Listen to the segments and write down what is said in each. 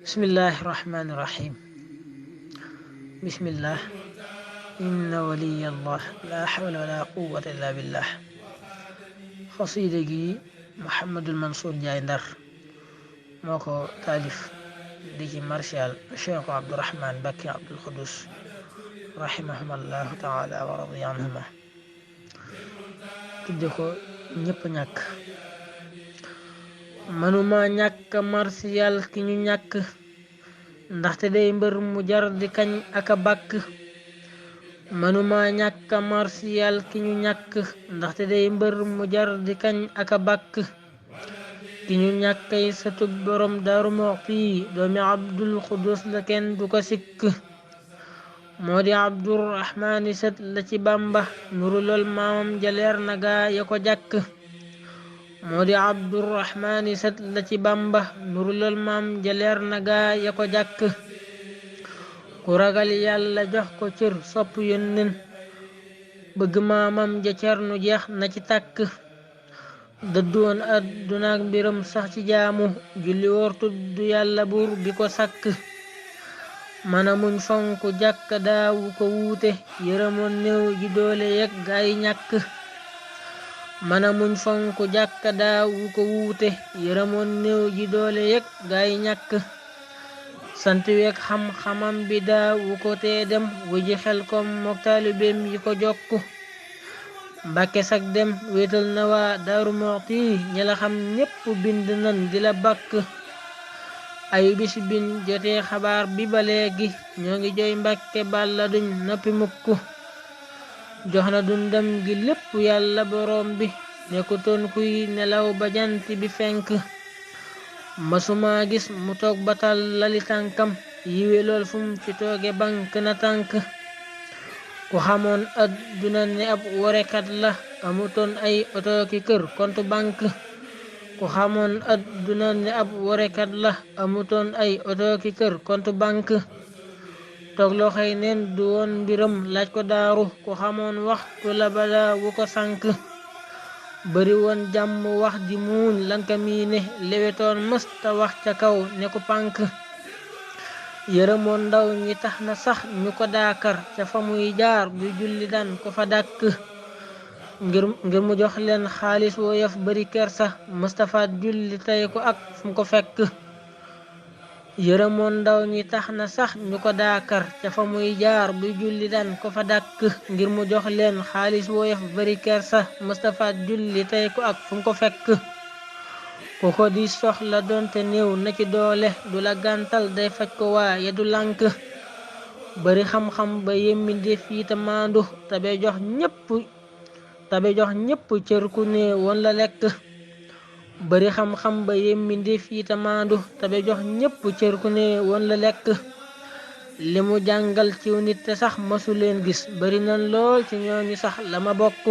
بسم الله الرحمن الرحيم. بسم الله إن ولي الله لا حول ولا قوة إلا بالله. xasiida محمد المنصور Njaay Ndar moo ko taalif di ci martial Cheikh Abdourahman Bakki Abdul Xudus rahimahumullahu taala wa radiya anhuma. tudde ko ñëpp ñàkk. manuma ñàkk martial ki ñu ñàkk, ndaxte day mbër mu jar di kañ aka bàkk. manuma ñàkk martial ki ñu ñàkk, ndaxte day mbër mu jar di kañ aka bàkk. ki ñu ñàkkay satub borom Daaru Muxti, doomi Abdul Xudus la kenn du ko sikk. moo di Abdurahmaani sët la ci Bàmba, nuru lool maamam jaleer na gaa ya ko jàkk. moo di Abdurahmaani sët la ci Bàmba, nuru lool maam jaleer na gaa ya ko jàkk. ku ragal yàlla jox ko cër sopp yónneen, bëgg maamam ja cernu jeex na ci tàkk. dëddu woon àdduna ak mbiram sax ci jaamu, julli woor tudd yàlla buur bi ko sàkk. mana muñ fonk jàkka daawu ko wuute, yërëmoon néew ji doole yeg gaay ñàkk. mana muñ fonk jàkka daawu ko wuute, yërëmoon néew ji doole yeg gaay ñàkk. sant weeg xam-xamam bi daawu ko tee dem, wuji xel kom mook taalibeem yi ko jokk. Mbàkke sak dem wéetal na waa Daaru Muxti, ñi la xam ñépp bind nan di la bàkk. ay bis bin jotee xabaar bi ba léegi, ñoo ngi jooy Mbàkke Bàlla duñ noppi mukk. jox na dundam gi lépp yàlla boroom bi, nekkutoon kuy nelaw ba jant bi fenk. masuma gis mu toog batal lali tànkam, yiwe lool fum ci tooge bank na tànk. ku xamoon adduna ne ab worekat la, amutoon ay oto ki kër kontu bank. ku xamoon adduna ne ab worekat la, amutoon ay oto ki kër kontu bank. toog loxoy neen du woon mbiram, laaj ko daaru ku xamoon waxtu la bala wu ko sànk. bari woon jàmm wax di muuñ lanka miine, lewetoon mësta wax ca kaw ne ku pànk. yërëmoon ndaw ñi tax na sax ñu ko daakar, ca fa muy jaar bu julli daan ko fa dàkk. ngir mu jox leen xaalis woyof bari kersa, Mustafaat julli tey ko ak fu mu ko fekk. yërëmoon ndaw ñi tax na sax ñu ko daakar, ca fa muy jaar bu julli daan ko fa dàkk. ngir mu jox leen xaalis woyof bari kersa, Mustafaat julli tey ko ak fu mu ko fekk. ku ko di soxla doonte néew na ci doole, du la gàntal day faj ko waaye du lànk. bari xam-xam ba yemmi def yi te maandu, tabe jox ñépp cër ku ne woon la lekk. bari xam-xam ba yemmi def yi te maandu, tabe jox ñépp cër ku ne woon la lekk. li mu jàngal ciw nit te sax masu leen gis, bari nan lool ci ñooñu sax la ma bokk.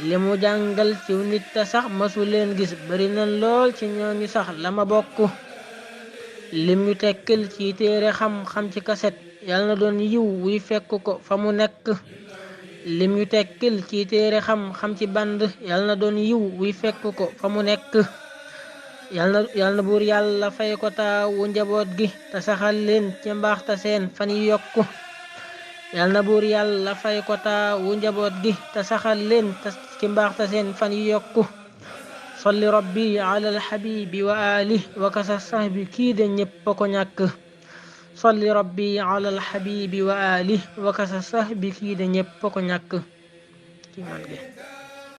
li mu jàngal ciw nit te sax masu leen gis, bari nan lool ci ñooñu sax la ma bokk. lim ñu tekkil ci téere xam-xam ci kaset, yàlla na doon yiw wuy fekk ko fa mu nekk. lim ñu tekkil ci téere xam-xam ci band, yàlla na doon yiw wuy fekk ko fa mu nekk. yàlla na buur yàlla fay ko taawu njaboot gi, te saxal leen ci mbaax te seen fan yi yokku. yàlla na buur yàlla fay ko taawu njaboot gi, te saxal leen ci mbaax te seen fan yi yokku. salli rabbi ala alxabibi wa alih wa kasa sahbi, kii de ñépp a ko ñàkk. salli rabbi ala alxabibi wa alih wa kasa sahbi, kii de ñépp a ko ñàkk.